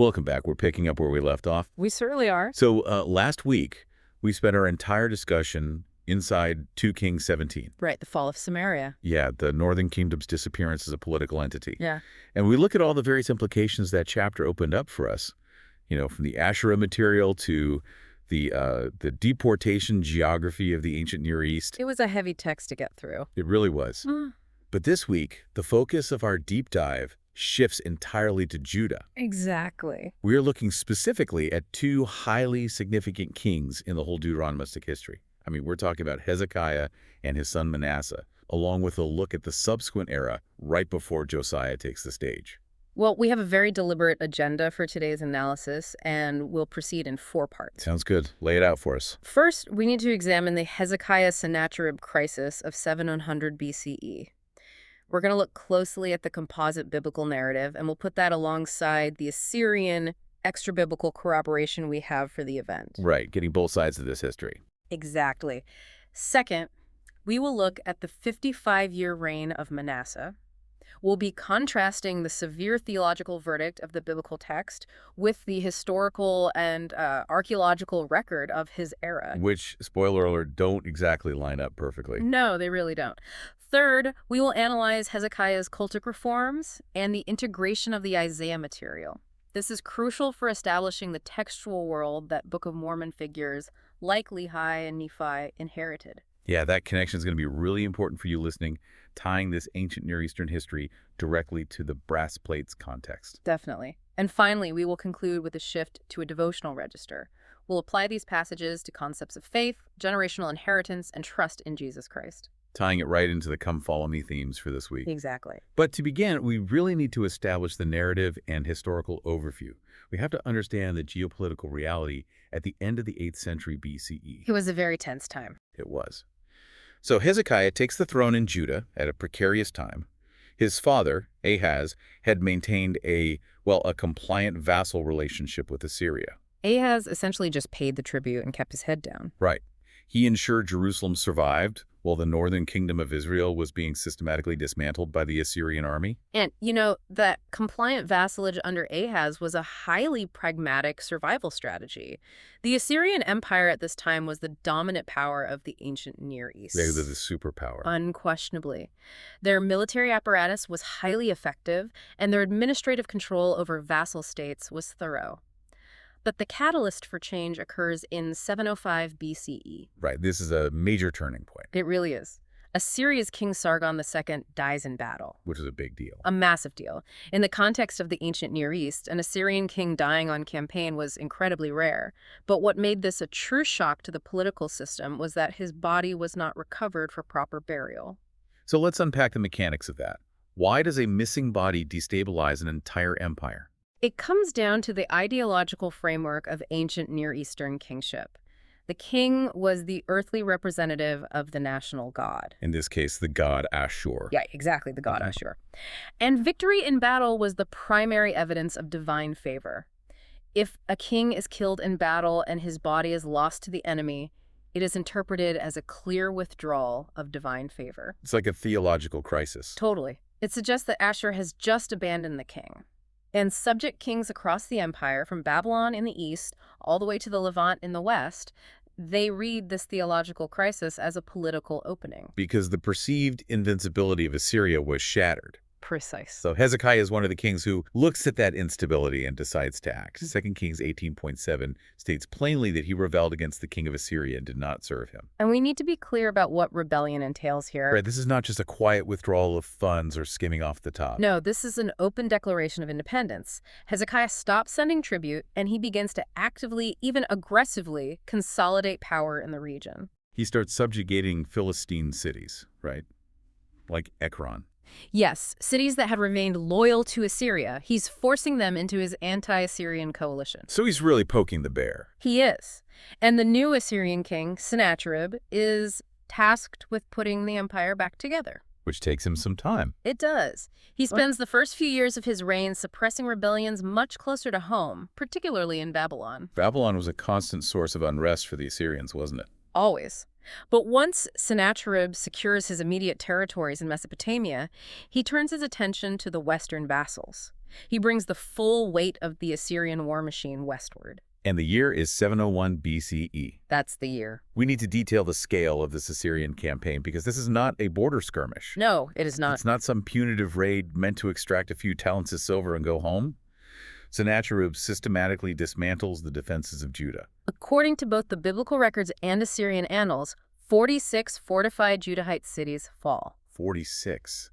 Welcome back. We're picking up where we left off. We certainly are. So last week, we spent our entire discussion inside 2 Kings 17. Right, the fall of Samaria. Yeah, the northern kingdom's disappearance as a political entity. Yeah. And we look at all the various implications that chapter opened up for us, from the Asherah material to the deportation geography of the ancient Near East. It was a heavy text to get through. It really was. But this week, the focus of our deep dive shifts entirely to Judah. Exactly. We are looking specifically at 2 highly significant kings in the whole Deuteronomistic history. I mean, we're talking about Hezekiah and his son Manasseh, along with a look at the subsequent era right before Josiah takes the stage. Well, we have a very deliberate agenda for today's analysis, and we'll proceed in 4 parts. Sounds good. Lay it out for us. First, we need to examine the Hezekiah-Sennacherib crisis of 700 BCE. We're going to look closely at the composite biblical narrative, and we'll put that alongside the Assyrian extra-biblical corroboration we have for the event. Right, getting both sides of this history. Exactly. Second, we will look at the 55-year reign of Manasseh. We'll be contrasting the severe theological verdict of the biblical text with the historical and archaeological record of his era. Which, spoiler alert, don't exactly line up perfectly. No, they really don't. Third, we will analyze Hezekiah's cultic reforms and the integration of the Isaiah material. This is crucial for establishing the textual world that Book of Mormon figures like Lehi and Nephi inherited. Yeah, that connection is going to be really important for you listening, tying this ancient Near Eastern history directly to the brass plates context. Definitely. And finally, we will conclude with a shift to a devotional register. We'll apply these passages to concepts of faith, generational inheritance, and trust in Jesus Christ. Tying it right into the come follow me themes for this week. Exactly. But to begin, we really need to establish the narrative and historical overview. We have to understand the geopolitical reality at the end of the 8th century BCE. It was a very tense time. It was. So Hezekiah takes the throne in Judah at a precarious time. His father, Ahaz, had maintained a compliant vassal relationship with Assyria. Ahaz essentially just paid the tribute and kept his head down. Right. He ensured Jerusalem survived while the northern kingdom of Israel was being systematically dismantled by the Assyrian army. And, that compliant vassalage under Ahaz was a highly pragmatic survival strategy. The Assyrian Empire at this time was the dominant power of the ancient Near East. They were the superpower. Unquestionably. Their military apparatus was highly effective, and their administrative control over vassal states was thorough. But the catalyst for change occurs in 705 BCE. Right, this is a major turning point. It really is. Assyria's King Sargon II dies in battle. Which is a big deal. A massive deal. In the context of the ancient Near East, an Assyrian king dying on campaign was incredibly rare. But what made this a true shock to the political system was that his body was not recovered for proper burial. So let's unpack the mechanics of that. Why does a missing body destabilize an entire empire? It comes down to the ideological framework of ancient Near Eastern kingship. The king was the earthly representative of the national god. In this case, the god Ashur. Yeah, exactly, the god Ashur. And victory in battle was the primary evidence of divine favor. If a king is killed in battle and his body is lost to the enemy, it is interpreted as a clear withdrawal of divine favor. It's like a theological crisis. Totally. It suggests that Ashur has just abandoned the king. And subject kings across the empire, from Babylon in the east all the way to the Levant in the west, they read this theological crisis as a political opening. Because the perceived invincibility of Assyria was shattered. Precise. So Hezekiah is one of the kings who looks at that instability and decides to act. 2 Kings 18.7 states plainly that he rebelled against the king of Assyria and did not serve him. And we need to be clear about what rebellion entails here. Right, this is not just a quiet withdrawal of funds or skimming off the top. No, this is an open declaration of independence. Hezekiah stops sending tribute, and he begins to actively, even aggressively, consolidate power in the region. He starts subjugating Philistine cities, right? Like Ekron. Yes, cities that had remained loyal to Assyria. He's forcing them into his anti-Assyrian coalition. So he's really poking the bear. He is. And the new Assyrian king, Sennacherib, is tasked with putting the empire back together. Which takes him some time. It does. He spends the first few years of his reign suppressing rebellions much closer to home, particularly in Babylon. Babylon was a constant source of unrest for the Assyrians, wasn't it? Always. But once Sennacherib secures his immediate territories in Mesopotamia, he turns his attention to the western vassals. He brings the full weight of the Assyrian war machine westward. And the year is 701 BCE. That's the year. We need to detail the scale of this Assyrian campaign because this is not a border skirmish. No, it is not. It's not some punitive raid meant to extract a few talents of silver and go home. Sennacherib systematically dismantles the defenses of Judah. According to both the biblical records and Assyrian annals, 46 fortified Judahite cities fall. 46.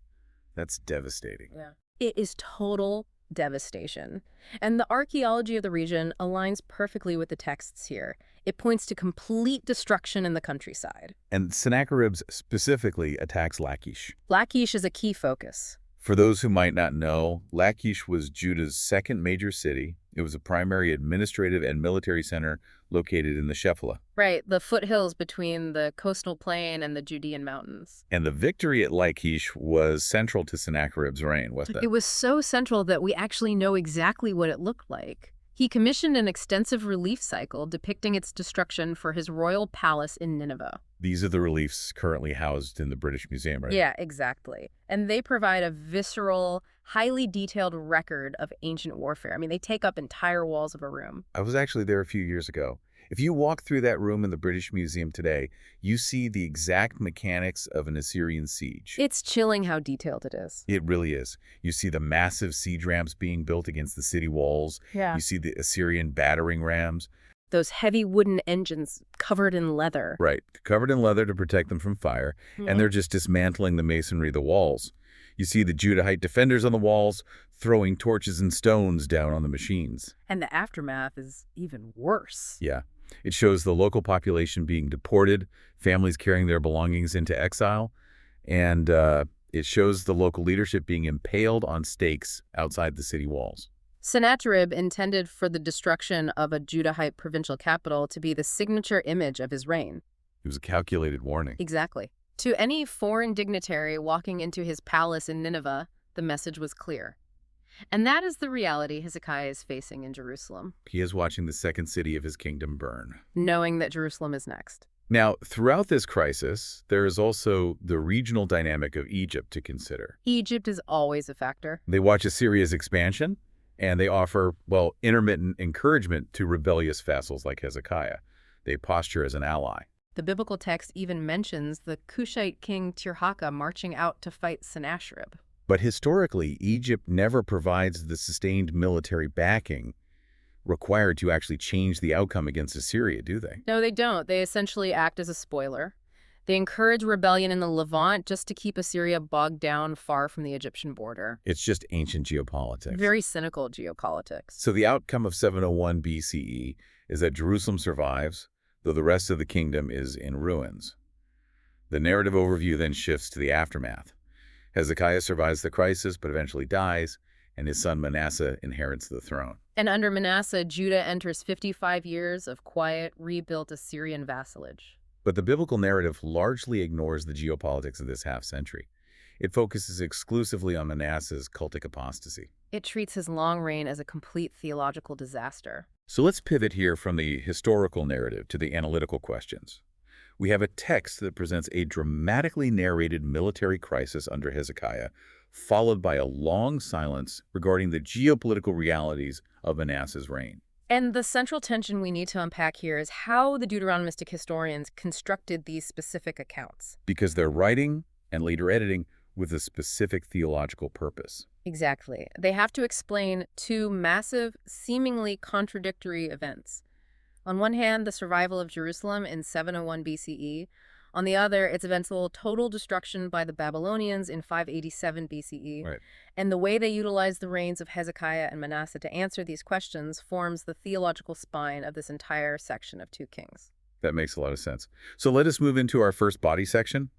That's devastating. Yeah. It is total devastation. And the archaeology of the region aligns perfectly with the texts here. It points to complete destruction in the countryside. And Sennacherib specifically attacks Lachish. Lachish is a key focus. For those who might not know, Lachish was Judah's second major city. It was a primary administrative and military center located in the Shephelah. Right, the foothills between the coastal plain and the Judean mountains. And the victory at Lachish was central to Sennacherib's reign, wasn't it? It was so central that we actually know exactly what it looked like. He commissioned an extensive relief cycle depicting its destruction for his royal palace in Nineveh. These are the reliefs currently housed in the British Museum, right? Yeah, exactly. And they provide a visceral, highly detailed record of ancient warfare. I mean, they take up entire walls of a room. I was actually there a few years ago. If you walk through that room in the British Museum today, you see the exact mechanics of an Assyrian siege. It's chilling how detailed it is. It really is. You see the massive siege ramps being built against the city walls. Yeah. You see the Assyrian battering rams. Those heavy wooden engines covered in leather. Right, covered in leather to protect them from fire, and they're just dismantling the masonry of the walls. You see the Judahite defenders on the walls throwing torches and stones down on the machines. And the aftermath is even worse. Yeah. It shows the local population being deported, families carrying their belongings into exile, and it shows the local leadership being impaled on stakes outside the city walls. Sennacherib intended for the destruction of a Judahite provincial capital to be the signature image of his reign. It was a calculated warning. Exactly. To any foreign dignitary walking into his palace in Nineveh, the message was clear. And that is the reality Hezekiah is facing in Jerusalem, He is watching the second city of his kingdom burn. knowing that Jerusalem is next. Now, throughout this crisis, there is also the regional dynamic of Egypt to consider. Egypt is always a factor. They watch Assyria's expansion, and they offer, well, intermittent encouragement to rebellious vassals like Hezekiah. They posture as an ally. The biblical text even mentions the Cushite king Tirhakah marching out to fight Sennacherib. But historically, Egypt never provides the sustained military backing required to actually change the outcome against Assyria, do they? No, they don't. They essentially act as a spoiler. They encourage rebellion in the Levant just to keep Assyria bogged down far from the Egyptian border. It's just ancient geopolitics. Very cynical geopolitics. So the outcome of 701 BCE is that Jerusalem survives, though the rest of the kingdom is in ruins. The narrative overview then shifts to the aftermath. Hezekiah survives the crisis but eventually dies, and his son Manasseh inherits the throne. And under Manasseh, Judah enters 55 years of quiet, rebuilt Assyrian vassalage. But the biblical narrative largely ignores the geopolitics of this half-century. It focuses exclusively on Manasseh's cultic apostasy. It treats his long reign as a complete theological disaster. So let's pivot here from the historical narrative to the analytical questions. We have a text that presents a dramatically narrated military crisis under Hezekiah, followed by a long silence regarding the geopolitical realities of Manasseh's reign. And the central tension we need to unpack here is how the Deuteronomistic historians constructed these specific accounts. Because they're writing and later editing with a specific theological purpose. Exactly. They have to explain two massive, seemingly contradictory events. On one hand, the survival of Jerusalem in 701 BCE. On the other, its eventual total destruction by the Babylonians in 587 BCE. Right. And the way they utilize the reigns of Hezekiah and Manasseh to answer these questions forms the theological spine of this entire section of 2 Kings. That makes a lot of sense. So let us move into our first body section,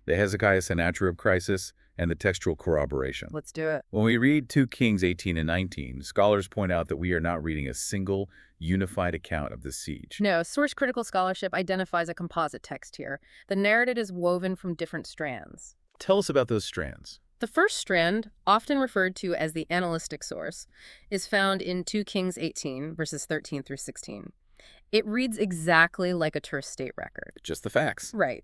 the Hezekiah-Sennacherib crisis and the textual corroboration. Let's do it. When we read 2 Kings 18 and 19, scholars point out that we are not reading a single, unified account of the siege. No, source-critical scholarship identifies a composite text here. The narrative is woven from different strands. Tell us about those strands. The first strand, often referred to as the analytic source, is found in 2 Kings 18, verses 13 through 16. It reads exactly like a terse state record. Just the facts. Right.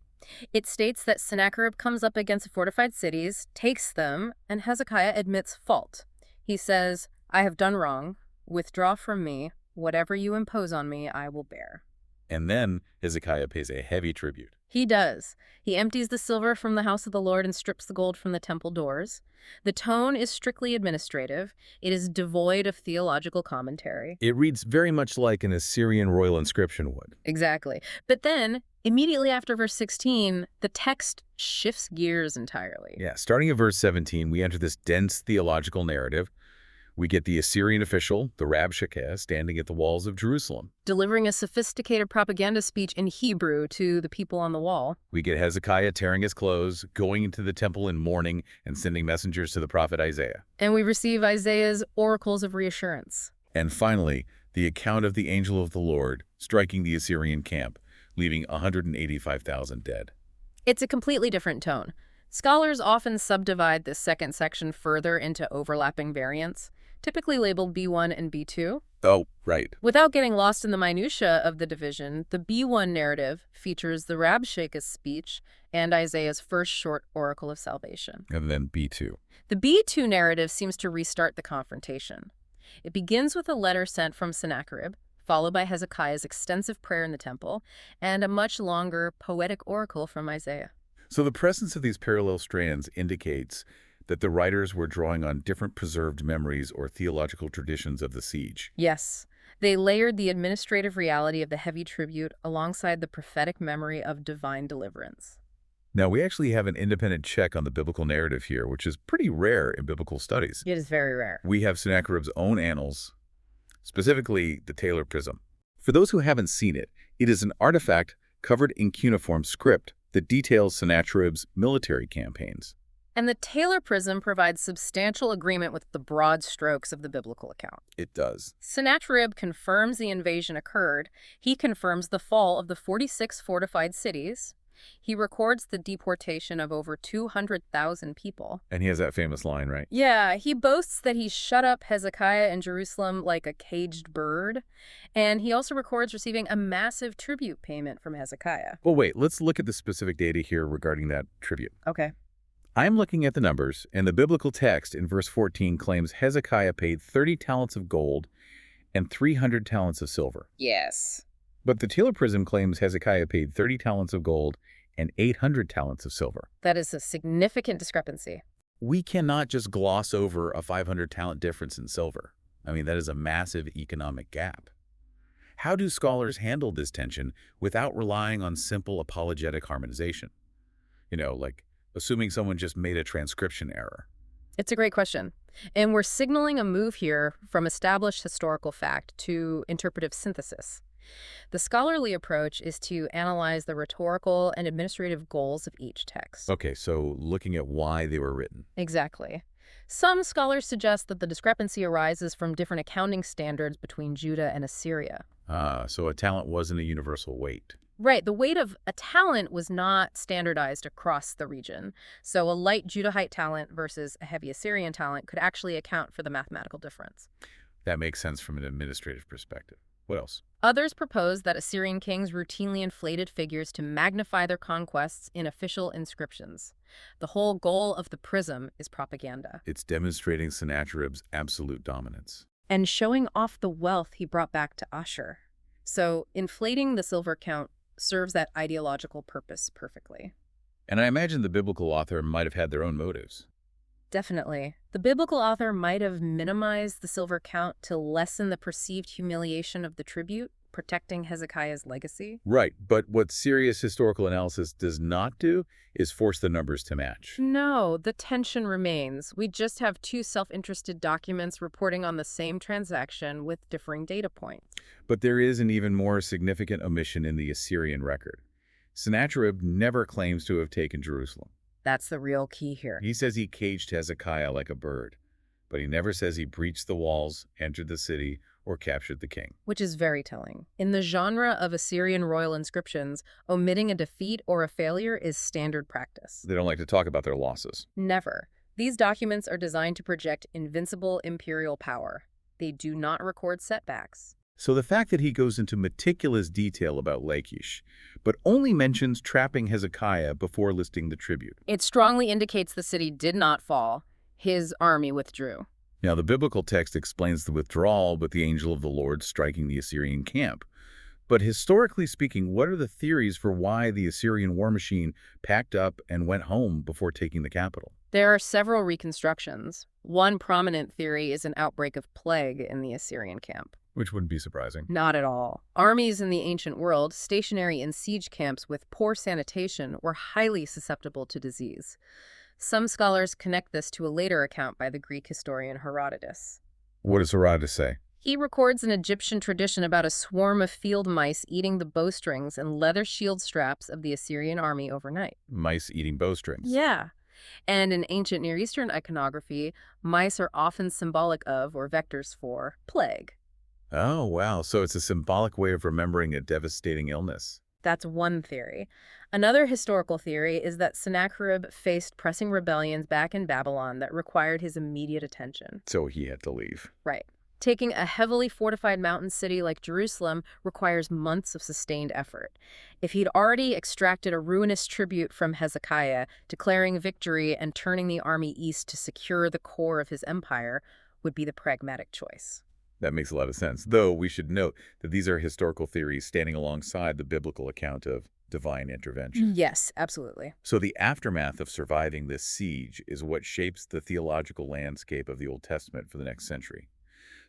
It states that Sennacherib comes up against fortified cities, takes them, and Hezekiah admits fault. He says, "I have done wrong. Withdraw from me. Whatever you impose on me, I will bear." And then Hezekiah pays a heavy tribute. He does. He empties the silver from the house of the Lord and strips the gold from the temple doors. The tone is strictly administrative. It is devoid of theological commentary. It reads very much like an Assyrian royal inscription would. Exactly. But then, immediately after verse 16, the text shifts gears entirely. Yeah, starting at verse 17, we enter this dense theological narrative. We get the Assyrian official, the Rabshakeh, standing at the walls of Jerusalem. Delivering a sophisticated propaganda speech in Hebrew to the people on the wall. We get Hezekiah tearing his clothes, going into the temple in mourning, and sending messengers to the prophet Isaiah. And we receive Isaiah's oracles of reassurance. And finally, the account of the angel of the Lord striking the Assyrian camp, leaving 185,000 dead. It's a completely different tone. Scholars often subdivide this second section further into overlapping variants, typically labeled B1 and B2. Oh, right. Without getting lost in the minutiae of the division, the B1 narrative features the Rabshakeh's speech and Isaiah's first short oracle of salvation. And then B2. The B2 narrative seems to restart the confrontation. It begins with a letter sent from Sennacherib, followed by Hezekiah's extensive prayer in the temple, and a much longer poetic oracle from Isaiah. So the presence of these parallel strands indicates that the writers were drawing on different preserved memories or theological traditions of the siege. Yes, they layered the administrative reality of the heavy tribute alongside the prophetic memory of divine deliverance. Now, we actually have an independent check on the biblical narrative here, which is pretty rare in biblical studies. It is very rare. We have Sennacherib's own annals, specifically the Taylor Prism. For those who haven't seen it, it is an artifact covered in cuneiform script that details Sennacherib's military campaigns. And the Taylor Prism provides substantial agreement with the broad strokes of the biblical account. It does. Sennacherib confirms the invasion occurred. He confirms the fall of the 46 fortified cities. He records the deportation of over 200,000 people. And he has that famous line, right? Yeah, he boasts that he shut up Hezekiah in Jerusalem like a caged bird. And he also records receiving a massive tribute payment from Hezekiah. Well, wait, let's look at the specific data here regarding that tribute. Okay. I'm looking at the numbers, and the biblical text in verse 14 claims Hezekiah paid 30 talents of gold and 300 talents of silver. Yes. But the Taylor Prism claims Hezekiah paid 30 talents of gold and 800 talents of silver. That is a significant discrepancy. We cannot just gloss over a 500 talent difference in silver. I mean, that is a massive economic gap. How do scholars handle this tension without relying on simple apologetic harmonization? You know, like assuming someone just made a transcription error. It's a great question. And we're signaling a move here from established historical fact to interpretive synthesis. The scholarly approach is to analyze the rhetorical and administrative goals of each text. Okay, so looking at why they were written. Exactly. Some scholars suggest that the discrepancy arises from different accounting standards between Judah and Assyria. So a talent wasn't a universal weight. Right, the weight of a talent was not standardized across the region. So a light Judahite talent versus a heavy Assyrian talent could actually account for the mathematical difference. That makes sense from an administrative perspective. What else? Others propose that Assyrian kings routinely inflated figures to magnify their conquests in official inscriptions. The whole goal of the prism is propaganda. It's demonstrating Sennacherib's absolute dominance. And showing off the wealth he brought back to Ashur. So inflating the silver count serves that ideological purpose perfectly. And I imagine the biblical author might have had their own motives. Definitely. The biblical author might have minimized the silver count to lessen the perceived humiliation of the tribute, protecting Hezekiah's legacy. Right, but what serious historical analysis does not do is force the numbers to match. No, the tension remains. We just have two self-interested documents reporting on the same transaction with differing data points. But there is an even more significant omission in the Assyrian record. Sennacherib never claims to have taken Jerusalem. That's the real key here. He says he caged Hezekiah like a bird, but he never says he breached the walls, entered the city, or captured the king. Which is very telling. In the genre of Assyrian royal inscriptions, omitting a defeat or a failure is standard practice. They don't like to talk about their losses. Never. These documents are designed to project invincible imperial power. They do not record setbacks. So the fact that he goes into meticulous detail about Lachish, but only mentions trapping Hezekiah before listing the tribute. It strongly indicates the city did not fall. His army withdrew. Now, the biblical text explains the withdrawal with the angel of the Lord striking the Assyrian camp. But historically speaking, what are the theories for why the Assyrian war machine packed up and went home before taking the capital? There are several reconstructions. One prominent theory is an outbreak of plague in the Assyrian camp. Which wouldn't be surprising. Not at all. Armies in the ancient world, stationary in siege camps with poor sanitation, were highly susceptible to disease. Some scholars connect this to a later account by the Greek historian Herodotus. What does Herodotus say? He records an Egyptian tradition about a swarm of field mice eating the bowstrings and leather shield straps of the Assyrian army overnight. Mice eating bowstrings. Yeah. And in ancient Near Eastern iconography, mice are often symbolic of, or vectors for, plague. Oh, wow. So it's a symbolic way of remembering a devastating illness. That's one theory. Another historical theory is that Sennacherib faced pressing rebellions back in Babylon that required his immediate attention. So he had to leave. Right. Taking a heavily fortified mountain city like Jerusalem requires months of sustained effort. If he'd already extracted a ruinous tribute from Hezekiah, declaring victory and turning the army east to secure the core of his empire would be the pragmatic choice. That makes a lot of sense, though we should note that these are historical theories standing alongside the biblical account of divine intervention. Yes, absolutely. So the aftermath of surviving this siege is what shapes the theological landscape of the Old Testament for the next century.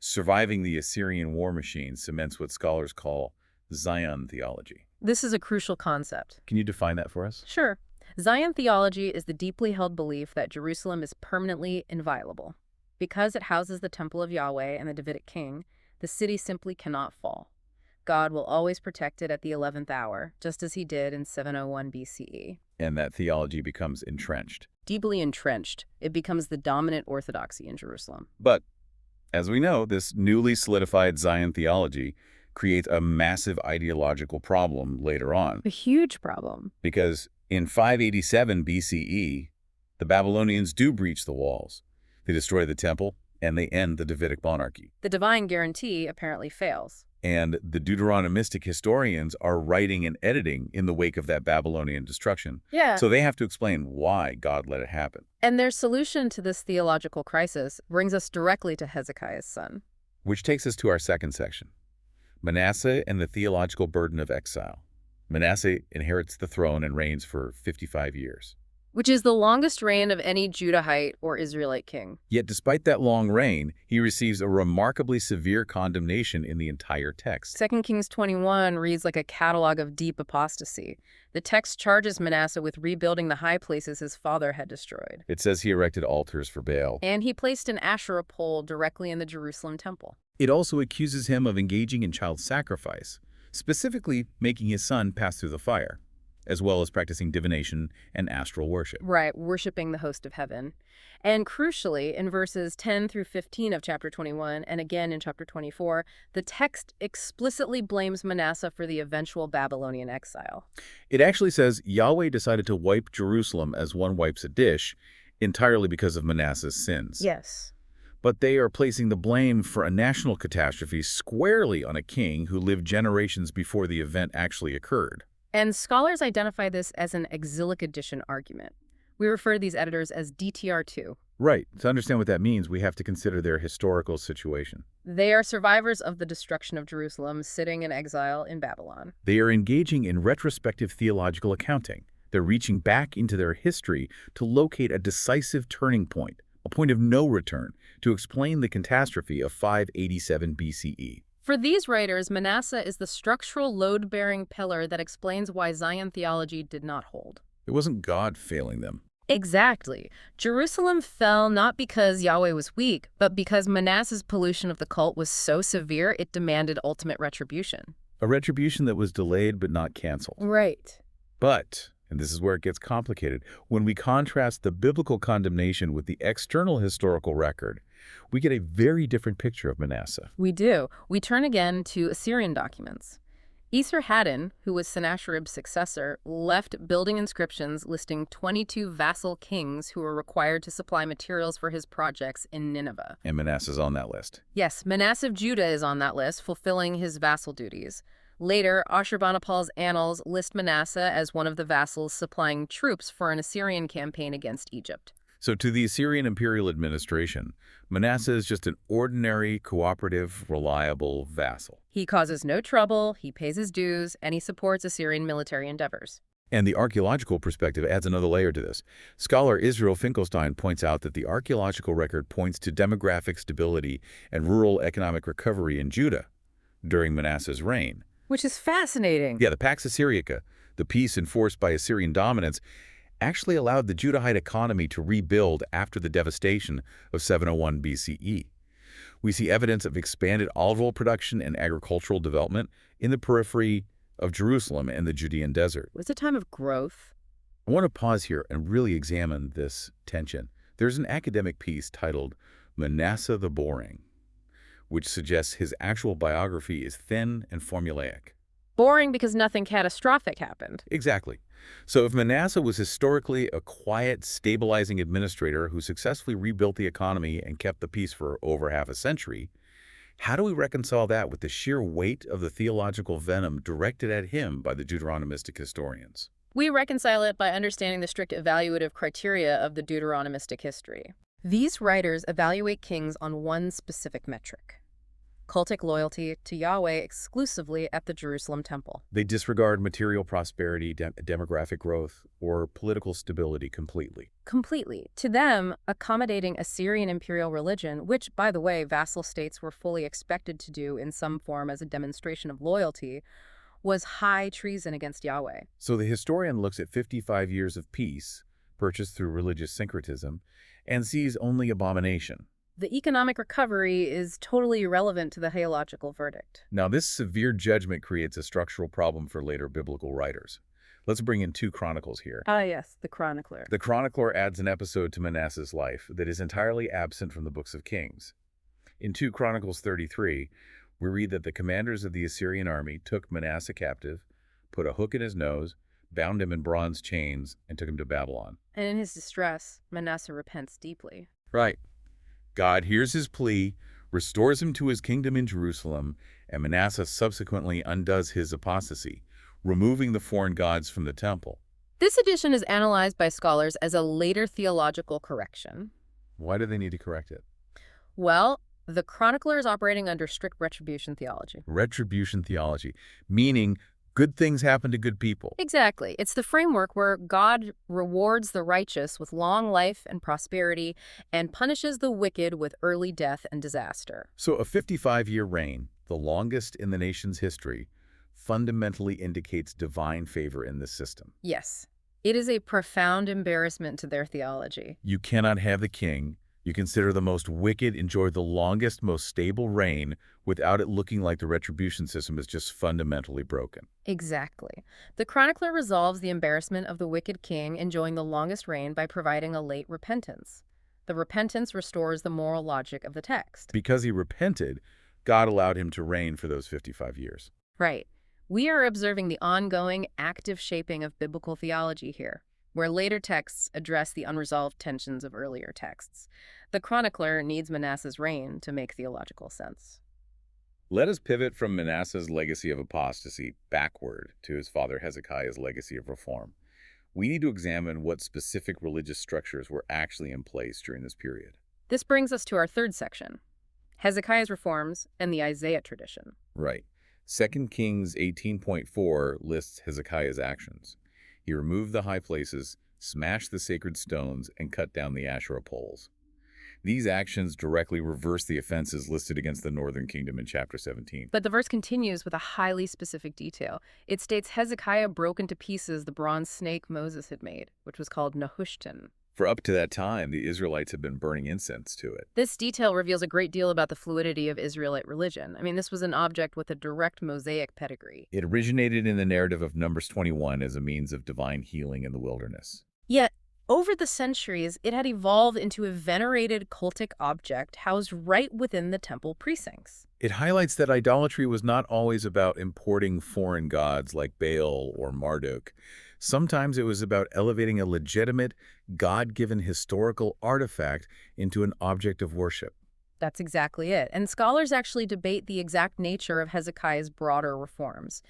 Surviving the Assyrian war machine cements what scholars call Zion theology. This is a crucial concept. Can you define that for us? Sure. Zion theology is the deeply held belief that Jerusalem is permanently inviolable. Because it houses the temple of Yahweh and the Davidic king, the city simply cannot fall. God will always protect it at the 11th hour, just as he did in 701 BCE. And that theology becomes entrenched. Deeply entrenched, it becomes the dominant orthodoxy in Jerusalem. But, as we know, this newly solidified Zion theology creates a massive ideological problem later on. A huge problem. Because in 587 BCE, the Babylonians do breach the walls. They destroy the temple, and they end the Davidic monarchy. The divine guarantee apparently fails. And the Deuteronomistic historians are writing and editing in the wake of that Babylonian destruction. Yeah. So they have to explain why God let it happen. And their solution to this theological crisis brings us directly to Hezekiah's son. Which takes us to our second section. Manasseh and the theological burden of exile. Manasseh inherits the throne and reigns for 55 years. Which is the longest reign of any Judahite or Israelite king. Yet despite that long reign, he receives a remarkably severe condemnation in the entire text. 2 Kings 21 reads like a catalog of deep apostasy. The text charges Manasseh with rebuilding the high places his father had destroyed. It says he erected altars for Baal. And he placed an Asherah pole directly in the Jerusalem temple. It also accuses him of engaging in child sacrifice, specifically making his son pass through the fire, as well as practicing divination and astral worship. Right, worshiping the host of heaven. And crucially, in verses 10 through 15 of chapter 21, and again in chapter 24, the text explicitly blames Manasseh for the eventual Babylonian exile. It actually says Yahweh decided to wipe Jerusalem as one wipes a dish, entirely because of Manasseh's sins. Yes. But they are placing the blame for a national catastrophe squarely on a king who lived generations before the event actually occurred. And scholars identify this as an exilic edition argument. We refer to these editors as DTR2. Right. To understand what that means, we have to consider their historical situation. They are survivors of the destruction of Jerusalem, sitting in exile in Babylon. They are engaging in retrospective theological accounting. They're reaching back into their history to locate a decisive turning point, a point of no return, to explain the catastrophe of 587 BCE. For these writers, Manasseh is the structural load-bearing pillar that explains why Zion theology did not hold. It wasn't God failing them. Exactly. Jerusalem fell not because Yahweh was weak, but because Manasseh's pollution of the cult was so severe it demanded ultimate retribution. A retribution that was delayed but not canceled. Right. But, and this is where it gets complicated, when we contrast the biblical condemnation with the external historical record, we get a very different picture of Manasseh. We do. We turn again to Assyrian documents. Esarhaddon, who was Sennacherib's successor, left building inscriptions listing 22 vassal kings who were required to supply materials for his projects in Nineveh. And Manasseh's on that list. Yes, Manasseh of Judah is on that list, fulfilling his vassal duties. Later, Ashurbanipal's annals list Manasseh as one of the vassals supplying troops for an Assyrian campaign against Egypt. So to the Assyrian imperial administration, Manasseh is just an ordinary, cooperative, reliable vassal. He causes no trouble, he pays his dues, and he supports Assyrian military endeavors. And the archaeological perspective adds another layer to this. Scholar Israel Finkelstein points out that the archaeological record points to demographic stability and rural economic recovery in Judah during Manasseh's reign. Which is fascinating. Yeah, the Pax Assyriaca, the peace enforced by Assyrian dominance, actually allowed the Judahite economy to rebuild after the devastation of 701 BCE. We see evidence of expanded olive oil production and agricultural development in the periphery of Jerusalem and the Judean desert. It was a time of growth. I want to pause here and really examine this tension. There's an academic piece titled Manasseh the Boring, which suggests his actual biography is thin and formulaic. Boring because nothing catastrophic happened. Exactly. So if Manasseh was historically a quiet, stabilizing administrator who successfully rebuilt the economy and kept the peace for over half a century, how do we reconcile that with the sheer weight of the theological venom directed at him by the Deuteronomistic historians? We reconcile it by understanding the strict evaluative criteria of the Deuteronomistic history. These writers evaluate kings on one specific metric: cultic loyalty to Yahweh exclusively at the Jerusalem temple. They disregard material prosperity, demographic growth, or political stability completely. Completely. To them, accommodating Assyrian imperial religion, which, by the way, vassal states were fully expected to do in some form as a demonstration of loyalty, was high treason against Yahweh. So the historian looks at 55 years of peace, purchased through religious syncretism, and sees only abomination. The economic recovery is totally irrelevant to the theological verdict. Now, this severe judgment creates a structural problem for later biblical writers. Let's bring in 2 Chronicles here. Ah, yes, the chronicler. The chronicler adds an episode to Manasseh's life that is entirely absent from the books of Kings. In 2 Chronicles 33, we read that the commanders of the Assyrian army took Manasseh captive, put a hook in his nose, bound him in bronze chains, and took him to Babylon. And in his distress, Manasseh repents deeply. Right. God hears his plea, restores him to his kingdom in Jerusalem, and Manasseh subsequently undoes his apostasy, removing the foreign gods from the temple. This addition is analyzed by scholars as a later theological correction. Why do they need to correct it? Well, the chronicler is operating under strict retribution theology. Retribution theology, meaning good things happen to good people. Exactly. It's the framework where God rewards the righteous with long life and prosperity and punishes the wicked with early death and disaster. So a 55-year reign, the longest in the nation's history, fundamentally indicates divine favor in this system. Yes. It is a profound embarrassment to their theology. You cannot have the king you consider the most wicked enjoy the longest, most stable reign without it looking like the retribution system is just fundamentally broken. Exactly. The chronicler resolves the embarrassment of the wicked king enjoying the longest reign by providing a late repentance. The repentance restores the moral logic of the text. Because he repented, God allowed him to reign for those 55 years. Right. We are observing the ongoing, active shaping of biblical theology here, where later texts address the unresolved tensions of earlier texts. The chronicler needs Manasseh's reign to make theological sense. Let us pivot from Manasseh's legacy of apostasy backward to his father Hezekiah's legacy of reform. We need to examine what specific religious structures were actually in place during this period. This brings us to our third section, Hezekiah's reforms and the Isaiah tradition. Right. 2 Kings 18.4 lists Hezekiah's actions. He removed the high places, smashed the sacred stones, and cut down the Asherah poles. These actions directly reverse the offenses listed against the northern kingdom in chapter 17. But the verse continues with a highly specific detail. It states Hezekiah broke into pieces the bronze snake Moses had made, which was called Nehushtan. For up to that time, the Israelites had been burning incense to it. This detail reveals a great deal about the fluidity of Israelite religion. I mean, this was an object with a direct Mosaic pedigree. It originated in the narrative of Numbers 21 as a means of divine healing in the wilderness. Yet, over the centuries, it had evolved into a venerated cultic object housed right within the temple precincts. It highlights that idolatry was not always about importing foreign gods like Baal or Marduk. Sometimes it was about elevating a legitimate, God-given historical artifact into an object of worship. That's exactly it. And scholars actually debate the exact nature of Hezekiah's broader reforms.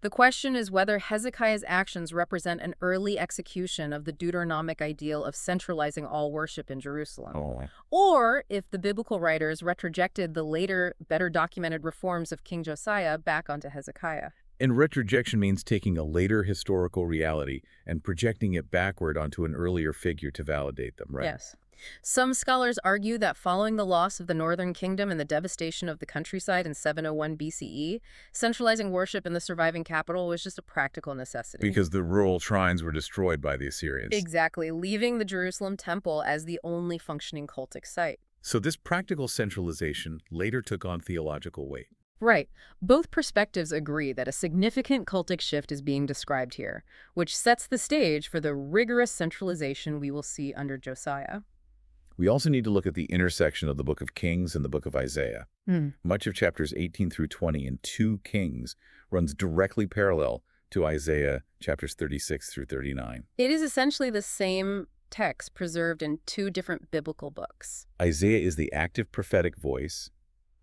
The question is whether Hezekiah's actions represent an early execution of the Deuteronomic ideal of centralizing all worship in Jerusalem, Oh. or if the biblical writers retrojected the later, better documented reforms of King Josiah back onto Hezekiah. And retrojection means taking a later historical reality and projecting it backward onto an earlier figure to validate them, right? Yes. Some scholars argue that following the loss of the northern kingdom and the devastation of the countryside in 701 BCE, centralizing worship in the surviving capital was just a practical necessity. Because the rural shrines were destroyed by the Assyrians. Exactly, leaving the Jerusalem temple as the only functioning cultic site. So this practical centralization later took on theological weight. Right. Both perspectives agree that a significant cultic shift is being described here, which sets the stage for the rigorous centralization we will see under Josiah. We also need to look at the intersection of the book of Kings and the book of Isaiah. Much of chapters 18 through 20 in 2 Kings runs directly parallel to Isaiah chapters 36 through 39. It is essentially the same text preserved in 2 different biblical books. Isaiah is the active prophetic voice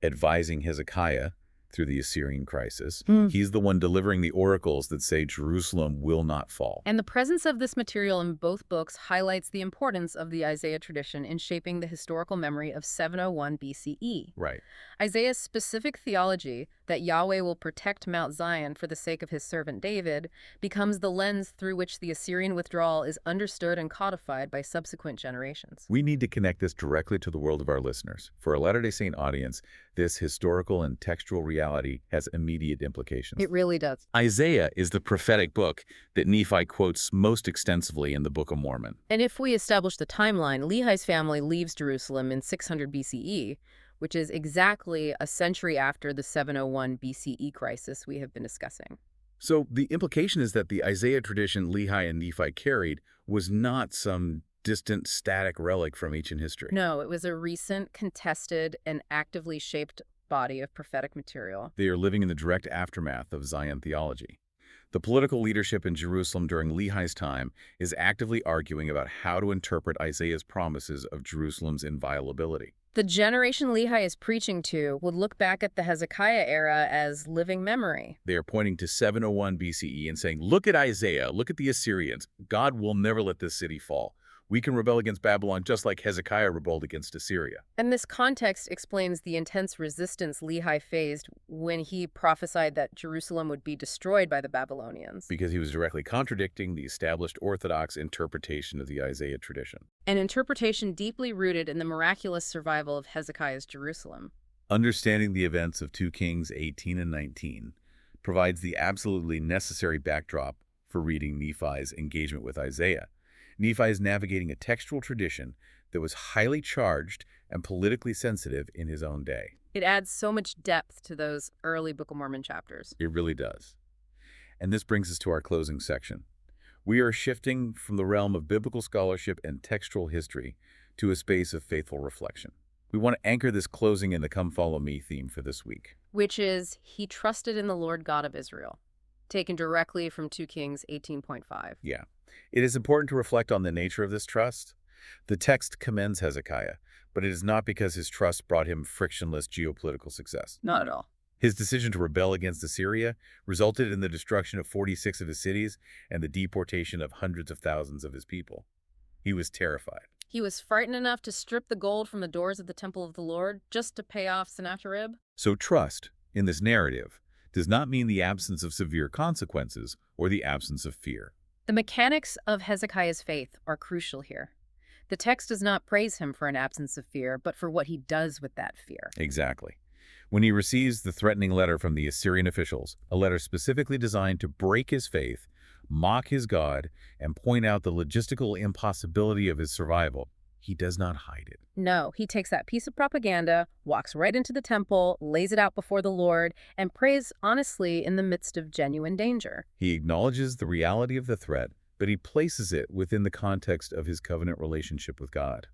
advising Hezekiah through the Assyrian crisis. He's the one delivering the oracles that say Jerusalem will not fall. And the presence of this material in both books highlights the importance of the Isaiah tradition in shaping the historical memory of 701 BCE. Right. Isaiah's specific theology that Yahweh will protect Mount Zion for the sake of his servant David becomes the lens through which the Assyrian withdrawal is understood and codified by subsequent generations. We need to connect this directly to the world of our listeners. For a Latter-day Saint audience, this historical and textual reality has immediate implications. It really does. Isaiah is the prophetic book that Nephi quotes most extensively in the Book of Mormon. And if we establish the timeline, Lehi's family leaves Jerusalem in 600 BCE, which is exactly a century after the 701 BCE crisis we have been discussing. So the implication is that the Isaiah tradition Lehi and Nephi carried was not some distant, static relic from ancient history. No, it was a recent, contested, and actively shaped body of prophetic material. They are living in the direct aftermath of Zion theology. The political leadership in Jerusalem during Lehi's time is actively arguing about how to interpret Isaiah's promises of Jerusalem's inviolability. The generation Lehi is preaching to would look back at the Hezekiah era as living memory. They are pointing to 701 BCE and saying, look at Isaiah, look at the Assyrians. God will never let this city fall. We can rebel against Babylon just like Hezekiah rebelled against Assyria. And this context explains the intense resistance Lehi faced when he prophesied that Jerusalem would be destroyed by the Babylonians. Because he was directly contradicting the established Orthodox interpretation of the Isaiah tradition. An interpretation deeply rooted in the miraculous survival of Hezekiah's Jerusalem. Understanding the events of 2 Kings 18 and 19 provides the absolutely necessary backdrop for reading Nephi's engagement with Isaiah. Nephi is navigating a textual tradition that was highly charged and politically sensitive in his own day. It adds so much depth to those early Book of Mormon chapters. It really does. And this brings us to our closing section. We are shifting from the realm of biblical scholarship and textual history to a space of faithful reflection. We want to anchor this closing in the Come Follow Me theme for this week. Which is, he trusted in the Lord God of Israel, taken directly from 2 Kings 18.5. Yeah. It is important to reflect on the nature of this trust. The text commends Hezekiah, but it is not because his trust brought him frictionless geopolitical success. Not at all. His decision to rebel against Assyria resulted in the destruction of 46 of his cities and the deportation of hundreds of thousands of his people. He was terrified. He was frightened enough to strip the gold from the doors of the temple of the Lord just to pay off Sennacherib. So trust, in this narrative, does not mean the absence of severe consequences or the absence of fear. The mechanics of Hezekiah's faith are crucial here. The text does not praise him for an absence of fear, but for what he does with that fear. Exactly. When he receives the threatening letter from the Assyrian officials, a letter specifically designed to break his faith, mock his God, and point out the logistical impossibility of his survival, he does not hide it. No, he takes that piece of propaganda, walks right into the temple, lays it out before the Lord, and prays honestly in the midst of genuine danger. He acknowledges the reality of the threat, but he places it within the context of his covenant relationship with God.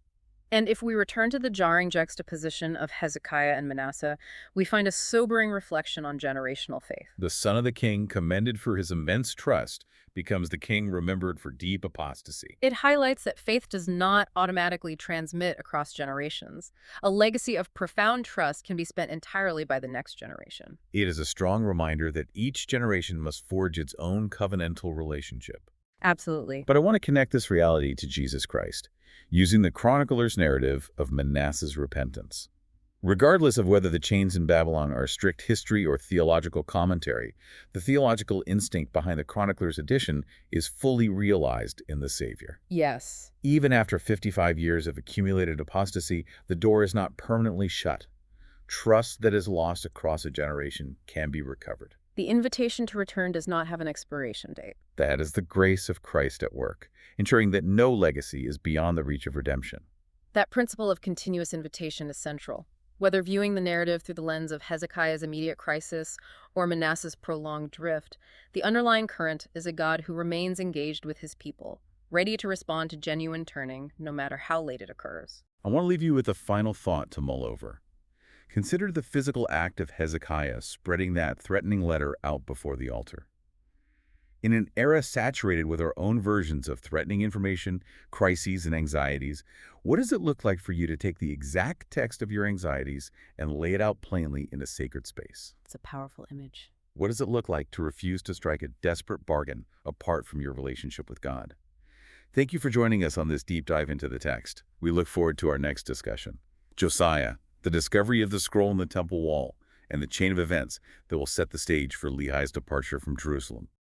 And if we return to the jarring juxtaposition of Hezekiah and Manasseh, we find a sobering reflection on generational faith. The son of the king, commended for his immense trust, becomes the king remembered for deep apostasy. It highlights that faith does not automatically transmit across generations. A legacy of profound trust can be spent entirely by the next generation. It is a strong reminder that each generation must forge its own covenantal relationship. Absolutely. But I want to connect this reality to Jesus Christ, using the chronicler's narrative of Manasseh's repentance. Regardless of whether the chains in Babylon are strict history or theological commentary, the theological instinct behind the chronicler's addition is fully realized in the Savior. Yes. Even after 55 years of accumulated apostasy, the door is not permanently shut. Trust that is lost across a generation can be recovered. The invitation to return does not have an expiration date. That is the grace of Christ at work, ensuring that no legacy is beyond the reach of redemption. That principle of continuous invitation is central. Whether viewing the narrative through the lens of Hezekiah's immediate crisis or Manasseh's prolonged drift, the underlying current is a God who remains engaged with his people, ready to respond to genuine turning, no matter how late it occurs. I want to leave you with a final thought to mull over. Consider the physical act of Hezekiah spreading that threatening letter out before the altar. In an era saturated with our own versions of threatening information, crises, and anxieties, what does it look like for you to take the exact text of your anxieties and lay it out plainly in a sacred space? It's a powerful image. What does it look like to refuse to strike a desperate bargain apart from your relationship with God? Thank you for joining us on this deep dive into the text. We look forward to our next discussion. Josiah, the discovery of the scroll in the temple wall, and the chain of events that will set the stage for Lehi's departure from Jerusalem.